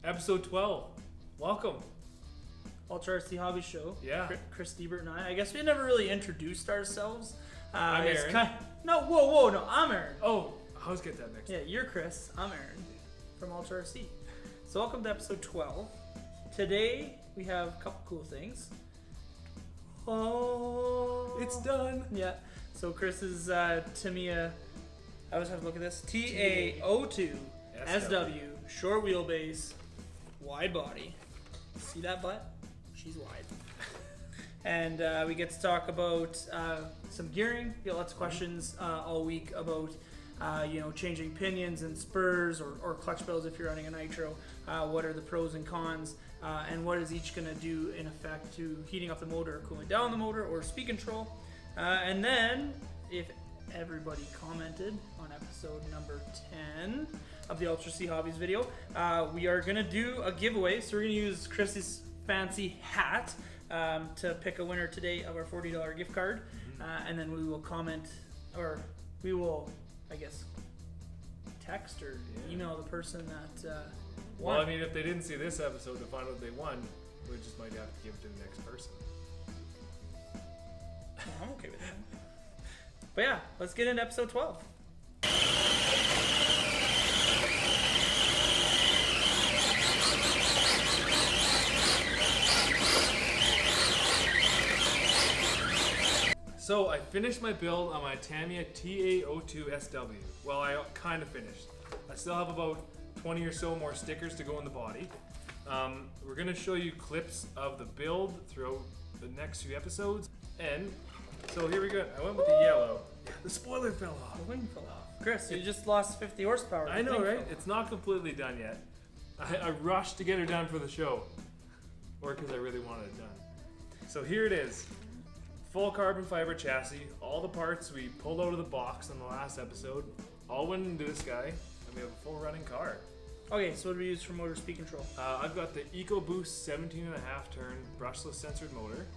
Episode 12. Welcome. Ultra RC Hobbies Show. Yeah. Chris Diebert and I guess we never really introduced ourselves. I'm Aaron. No, I'm Aaron. Oh, I always get that mixed up. Yeah, you're Chris. I'm Aaron from Ultra RC. So welcome to episode 12. Today we have a couple cool things. Oh, It's done. Yeah. So Chris is Tamiya. I always have to look at this. TA02 SW, short wheelbase, wide body. See that butt? She's wide. And we get to talk about some gearing. Get lots of questions all week about changing pinions and spurs or clutch bells if you're running a nitro. What are the pros and cons? And what is each going to do in effect to heating up the motor or cooling down the motor or speed control? And then, if everybody commented on episode number 10 of the Ultra C Hobbies video, we are going to do a giveaway. So we're going to use Chris's fancy hat to pick a winner today of our $40 gift card. And then we will comment, or we will, I guess, text or email the person that won. Well, I mean, if they didn't see this episode to find out they won, we just might have to give it to the next person. Oh, I'm okay with that. But yeah, let's get into episode 12. So I finished my build on my Tamiya TA02 SW. Well, I kind of finished. I still have about 20 or so more stickers to go in the body. We're going to show you clips of the build throughout the next few episodes. And so here we go. I went with the yellow. The spoiler fell off. The wing fell off. Chris, you just lost 50 horsepower. I know, right? It's not completely done yet. I rushed to get her done for the show. Or because I really wanted it done. So here it is. Full carbon fiber chassis. All the parts we pulled out of the box in the last episode all went into this guy. And we have a full running car. Okay, so what do we use for motor speed control? I've got the EcoBoost 17.5 turn brushless censored motor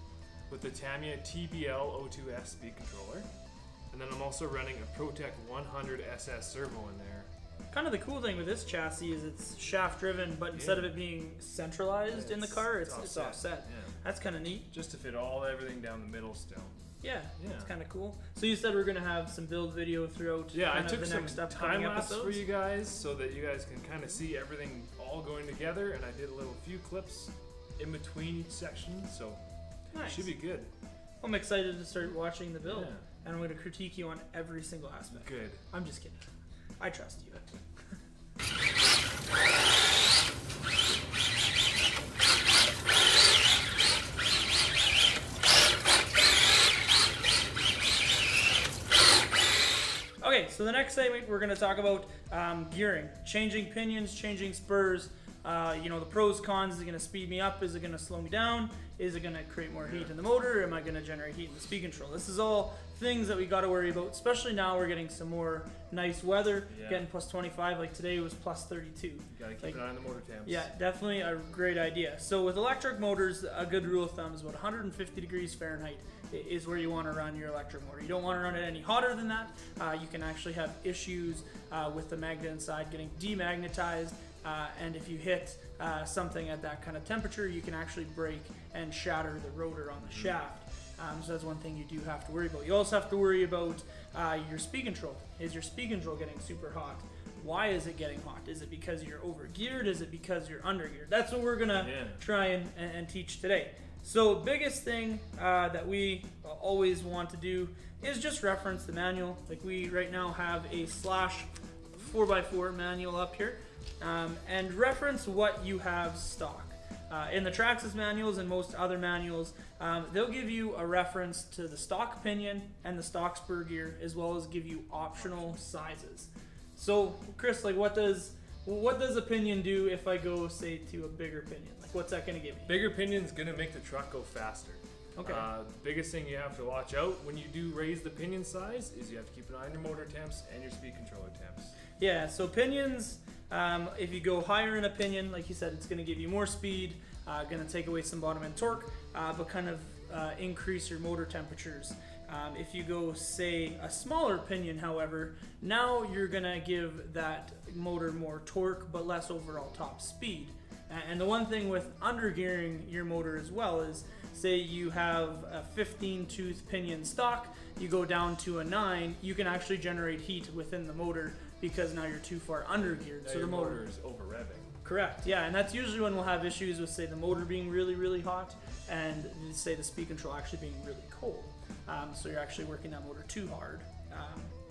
with the Tamiya TBL02S speed controller. And then I'm also running a ProTech 100 SS servo in there. Kind of the cool thing with this chassis is it's shaft driven, but instead of it being centralized in the car, it's offset. Yeah. That's kind of neat. Just to fit everything down the middle still. Yeah, it's kind of cool. So you said we're going to have some build video throughout I took the some next upcoming time lapse episodes for you guys so that you guys can kind of see everything all going together, and I did a few clips in between each section, so it should be good. I'm excited to start watching the build, Yeah. and I'm going to critique you on every single aspect. Good. I'm just kidding. I trust you. Okay, so the next segment we're going to talk about gearing, changing pinions, changing spurs. The pros, cons. Is it going to speed me up? Is it going to slow me down? Is it going to create more heat in the motor? Am I going to generate heat in the speed control? This is all things that we got to worry about, especially now we're getting some more nice weather, getting plus 25. Like today was plus 32. You got to keep an eye on the motor temps. Yeah, definitely a great idea. So with electric motors, a good rule of thumb is about 150 degrees Fahrenheit is where you want to run your electric motor. You don't want to run it any hotter than that. You can actually have issues with the magnet inside getting demagnetized. And if you hit something at that kind of temperature, you can actually break and shatter the rotor on the shaft. So that's one thing you do have to worry about. You also have to worry about your speed control. Is your speed control getting super hot? Why is it getting hot? Is it because you're over geared? Is it because you're under geared? That's what we're gonna try and teach today. So biggest thing that we always want to do is just reference the manual. Like we right now have a /4x4 manual up here. And reference what you have stock. In the Traxxas manuals and most other manuals, they'll give you a reference to the stock pinion and the stock spur gear, as well as give you optional sizes. So, Chris, like what does a pinion do if I go, say, to a bigger pinion? Like what's that going to give me? Bigger pinion's going to make the truck go faster. Okay. The biggest thing you have to watch out when you do raise the pinion size is you have to keep an eye on your motor temps and your speed controller temps. Yeah, so pinions, if you go higher in a pinion, like you said, it's going to give you more speed, going to take away some bottom end torque, but kind of increase your motor temperatures. If you go, say, a smaller pinion, however, now you're going to give that motor more torque but less overall top speed. And the one thing with undergearing your motor as well is, say you have a 15 tooth pinion stock, you go down to a 9, you can actually generate heat within the motor because now you're too far undergeared. Now So your the motor is over revving. Correct, yeah, and that's usually when we'll have issues with, say, the motor being really, really hot and, say, the speed control actually being really cold. So you're actually working that motor too hard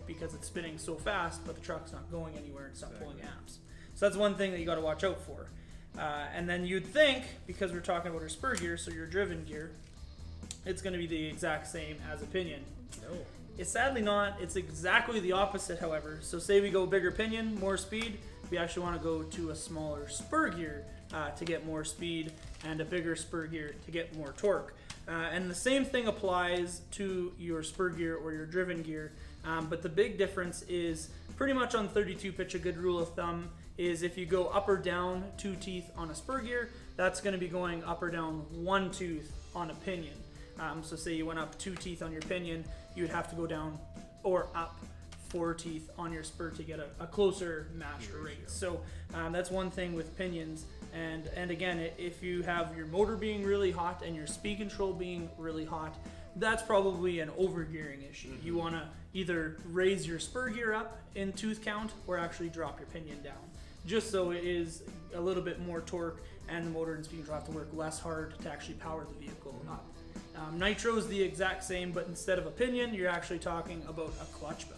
because it's spinning so fast, but the truck's not going anywhere and it's not pulling amps. So that's one thing that you got to watch out for. And then you'd think, because we're talking about our spur gear, so your driven gear, it's going to be the exact same as a pinion. No. It's sadly not. It's exactly the opposite, however. So say we go bigger pinion, more speed, we actually want to go to a smaller spur gear to get more speed and a bigger spur gear to get more torque. And the same thing applies to your spur gear or your driven gear. But the big difference is pretty much on 32 pitch, a good rule of thumb is if you go up or down 2 teeth on a spur gear, that's going to be going up or down 1 tooth on a pinion. So say you went up 2 teeth on your pinion, you would have to go down or up 4 teeth on your spur to get a closer matched rate. So that's one thing with pinions. And again, if you have your motor being really hot and your speed control being really hot, that's probably an overgearing issue. Mm-hmm. You want to either raise your spur gear up in tooth count or actually drop your pinion down, just so it is a little bit more torque and the motor and speed control have to work less hard to actually power the vehicle up. Nitro is the exact same, but instead of a pinion, you're actually talking about a clutch bell.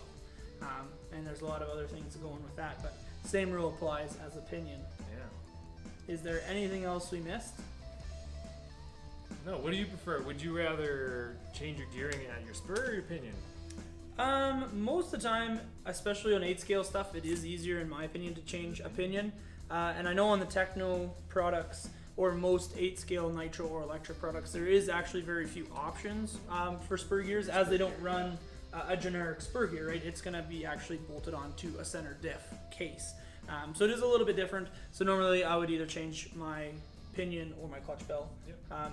And there's a lot of other things going with that, but same rule applies as a pinion. Yeah. Is there anything else we missed? No, what do you prefer? Would you rather change your gearing at your spur or your pinion? Most of the time, especially on 8 scale stuff, it is easier in my opinion to change a pinion. And I know on the Techno products or most 8 scale nitro or electric products, there is actually very few options for spur gears as they don't run a generic spur gear, right? It's going to be actually bolted onto a center diff case. So it is a little bit different. So normally I would either change my pinion or my clutch bell. Yep.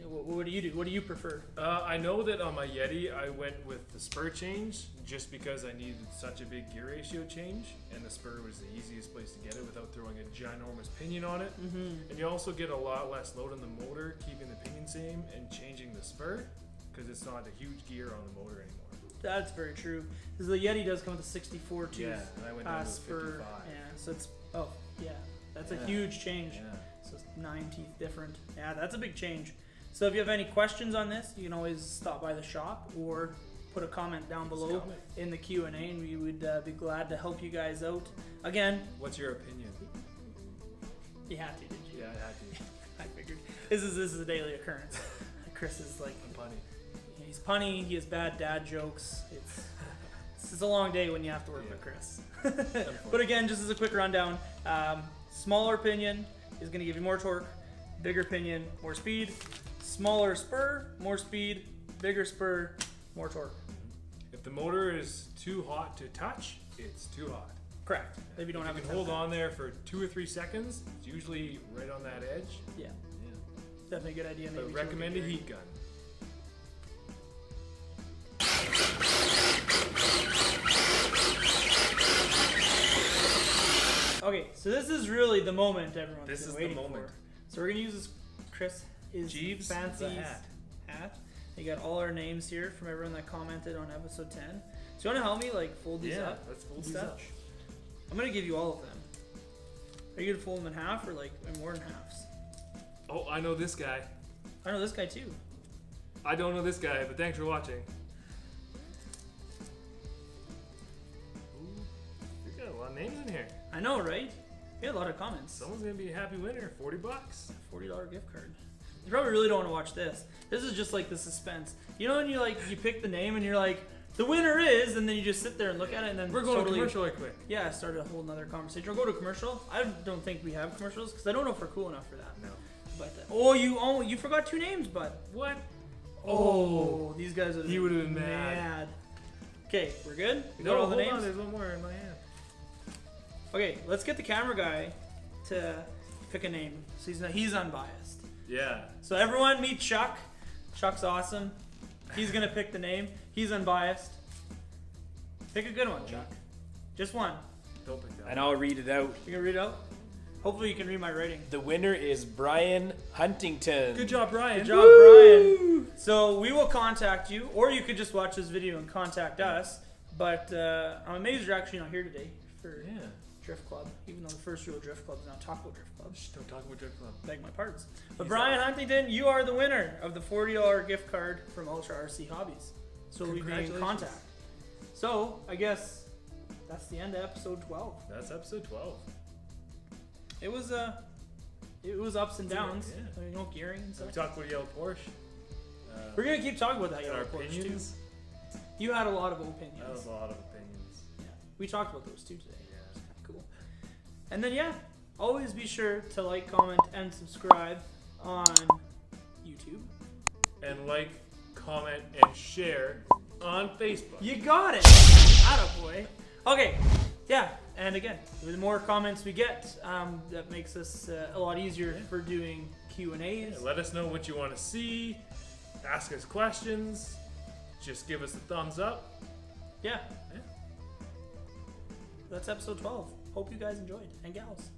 What do you do? What do you prefer? I know that on my Yeti I went with the spur change just because I needed such a big gear ratio change, and the spur was the easiest place to get it without throwing a ginormous pinion on it. Mm-hmm. And you also get a lot less load on the motor, keeping the pinion same and changing the spur because it's not a huge gear on the motor anymore. That's very true. Because the Yeti does come with a 64 tooth and I went down to spur. 55. Yeah, so it's that's a huge change. Yeah. So it's 9 teeth different. Yeah, that's a big change. So if you have any questions on this, you can always stop by the shop or put a comment down below in the Q&A, and we would be glad to help you guys out. Again, what's your opinion? You had to, did you? Yeah, I had to. I figured. This is a daily occurrence. Chris is like, I'm punny. He's punny. He has bad dad jokes. It's a long day when you have to work with Chris. But again, just as a quick rundown, smaller pinion is going to give you more torque. Bigger pinion, more speed. Smaller spur, more speed. Bigger spur, more torque. If the motor is too hot to touch, it's too hot. Correct. If you don't have to hold on there for 2 or 3 seconds, it's usually right on that edge. Yeah. Definitely a good idea. But recommend a heat gun. Okay, so this is really the moment everyone's This been is waiting the moment. for. So we're gonna use this, Chris, is Jeeves fancy the hat. You got all our names here from everyone that commented on episode 10. So you wanna help me fold these up? Let's fold and these stuff? up. I'm gonna give you all of them. Are you gonna fold them in half or in more than halves? Oh, I know this guy. I know this guy too. I don't know this guy, but thanks for watching. Ooh, you got a lot of names in here. I know, right? We had a lot of comments. Someone's gonna be a happy winner. $40. $40 gift card. You probably really don't want to watch this. This is just like the suspense. You know when you pick the name and you're like, the winner is, and then you just sit there and look at it, and then we're going to commercial right quick. Yeah, start a whole nother conversation. Or go to commercial. I don't think we have commercials because I don't know if we're cool enough for that. No. But you forgot 2 names, bud. What? Oh, these guys are. He would have been mad. Okay, we're good. We No, got all the hold names. on, there's one more in my hand. Okay, let's get the camera guy to pick a name. So he's unbiased. Yeah. So everyone meet Chuck. Chuck's awesome. He's gonna pick the name. He's unbiased. Pick a good one, Chuck. Just one. Don't pick that. And I'll read it out. You gonna read it out? Hopefully you can read my writing. The winner is Brian Huntington. Good job, Brian. Good job, Brian. So we will contact you, or you could just watch this video and contact us. But I'm amazed you're actually not here today for Drift Club, even though the first real Drift Club is not Taco Drift Club. Shh, don't talk about Drift Club. Beg my pardons. But Brian Huntington, you are the winner of the $40 gift card from Ultra RC Hobbies. So we'll be in contact. So I guess that's the end of episode 12. That's episode 12. It was ups and downs. Yeah. You know, gearing and We stuff. talked about yellow Porsche. We're gonna keep talking about that And yellow our Porsche too. opinions. You had a lot of opinions. That was a lot of opinions. Yeah. We talked about those too today. Yeah. It's kind of cool. And then always be sure to like, comment, and subscribe on YouTube. And like, comment, and share on Facebook. You got it. Attaboy. Okay. Yeah. And again, the more comments we get, that makes us a lot easier for doing Q&As. Yeah, let us know what you want to see. Ask us questions. Just give us a thumbs up. Yeah. Yeah. That's episode 12. Hope you guys enjoyed. And gals.